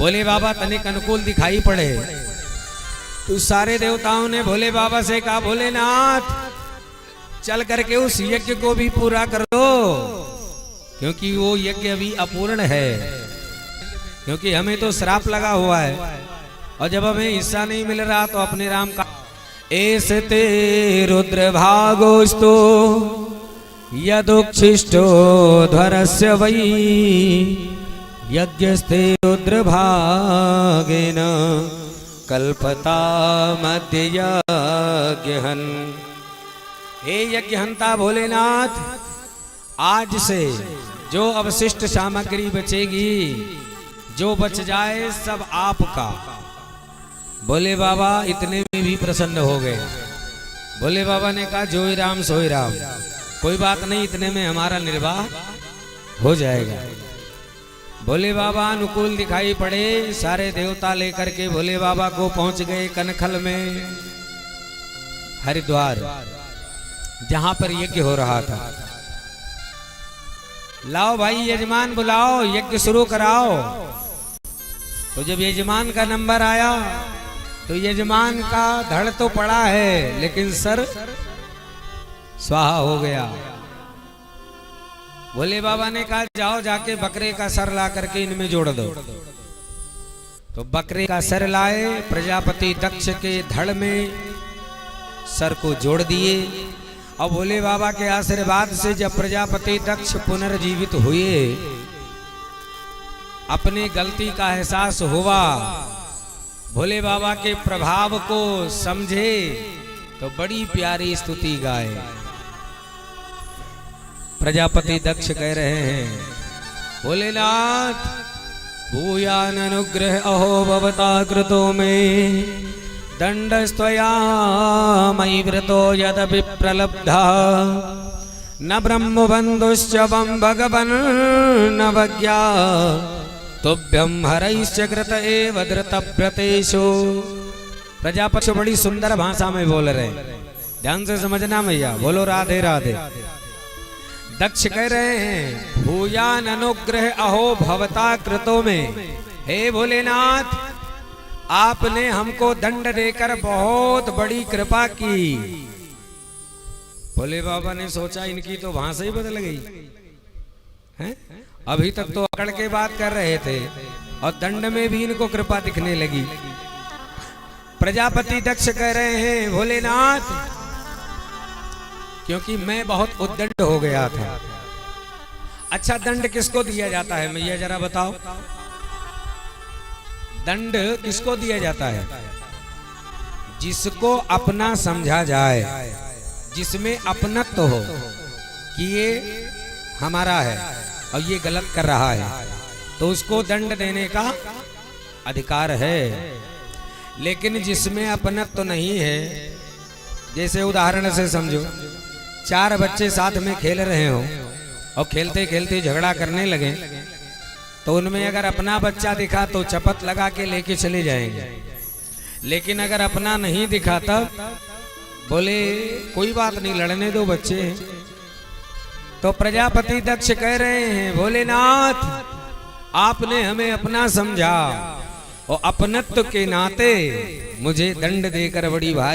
भोले बाबा तनिक अनुकूल दिखाई पड़े तो सारे देवताओं ने भोले बाबा से कहा, भोलेनाथ चल करके उस यज्ञ को भी पूरा कर दो, क्योंकि वो यज्ञ अभी अपूर्ण है, क्योंकि हमें तो श्राप लगा हुआ है और जब हमें हिस्सा नहीं मिल रहा तो अपने राम का ऐसे ते रुद्र भागोस्तो यदुक्षिष्टो ध्वरस्य वै यज्ञस्ते रुद्र भागेन कल्पता मध्य यज्ञहन। हे यज्ञहंता भोलेनाथ, आज से जो अवशिष्ट सामग्री बचेगी, जो बच जाए सब आपका। भोले बाबा इतने में भी प्रसन्न हो गए। भोले बाबा ने कहा, जोई राम सोई राम, कोई बात नहीं, इतने में हमारा निर्वाह हो जाएगा। भोले बाबा अनुकूल दिखाई पड़े, सारे देवता लेकर के भोले बाबा को पहुंच गए कनखल में, हरिद्वार, जहां पर यज्ञ हो रहा था। लाओ भाई यजमान बुलाओ, यज्ञ शुरू कराओ। तो जब यजमान का नंबर आया तो यजमान का धड़ तो पड़ा है लेकिन सर स्वाहा हो गया। भोले बाबा ने कहा, जाओ जाके बकरे का सर ला करके इनमें जोड़ दो। तो बकरे का सर लाए, प्रजापति दक्ष के धड़ में सर को जोड़ दिए और भोले बाबा के आशीर्वाद से जब प्रजापति दक्ष पुनर्जीवित हुए, अपनी गलती का एहसास हुआ, भोले बाबा के प्रभाव को समझे तो बड़ी प्यारी स्तुति गाए। प्रजापति दक्ष कह रहे हैं, भोलेनाथ भूयान अनुग्रह अहो भवता कृतो में दंडस्त्वया मयि व्रतो यद विप्रलब्धा न ब्रह्म बंधुश्च वं भगवन् न वज्ञा तुभ्यं हरैश्च कृत एव धृतव्रतेषु। प्रजापति बड़ी सुंदर भाषा में बोल रहे, ध्यान से समझना भैया, बोलो राधे राधे। दक्ष कह रहे हैं, भूयान अनुग्रह अहो भवता कृतो में, हे भोलेनाथ आपने हमको दंड देकर बहुत बड़ी कृपा की। भोले बाबा ने सोचा इनकी तो भाषा ही बदल गई है, अभी तक तो अकड़ के बात कर रहे थे और दंड में भी इनको कृपा दिखने लगी। प्रजापति दक्ष कह रहे हैं, भोलेनाथ क्योंकि मैं बहुत उद्दंड हो गया था। अच्छा दंड किसको दिया जाता है मैया जरा बताओ, दंड किसको दिया जाता है? जिसको अपना समझा जाए, जिसमें अपनत्व हो कि ये हमारा है और ये गलत कर रहा है, तो उसको दंड देने का अधिकार है। लेकिन जिसमें अपनत्व नहीं है, जैसे उदाहरण से समझो, चार बच्चे साथ में खेल रहे हो और खेलते खेलते झगड़ा करने लगे, तो उनमें अगर अपना बच्चा दिखा तो चपत लगा के लेके चले जाएंगे, लेकिन अगर अपना नहीं दिखा तब बोले कोई बात नहीं, लड़ने दो बच्चे हैं। तो प्रजापति दक्ष कह रहे हैं, भोलेनाथ आपने हमें अपना समझा और अपनत्व के नाते मुझे दंड देकर बड़ी भारी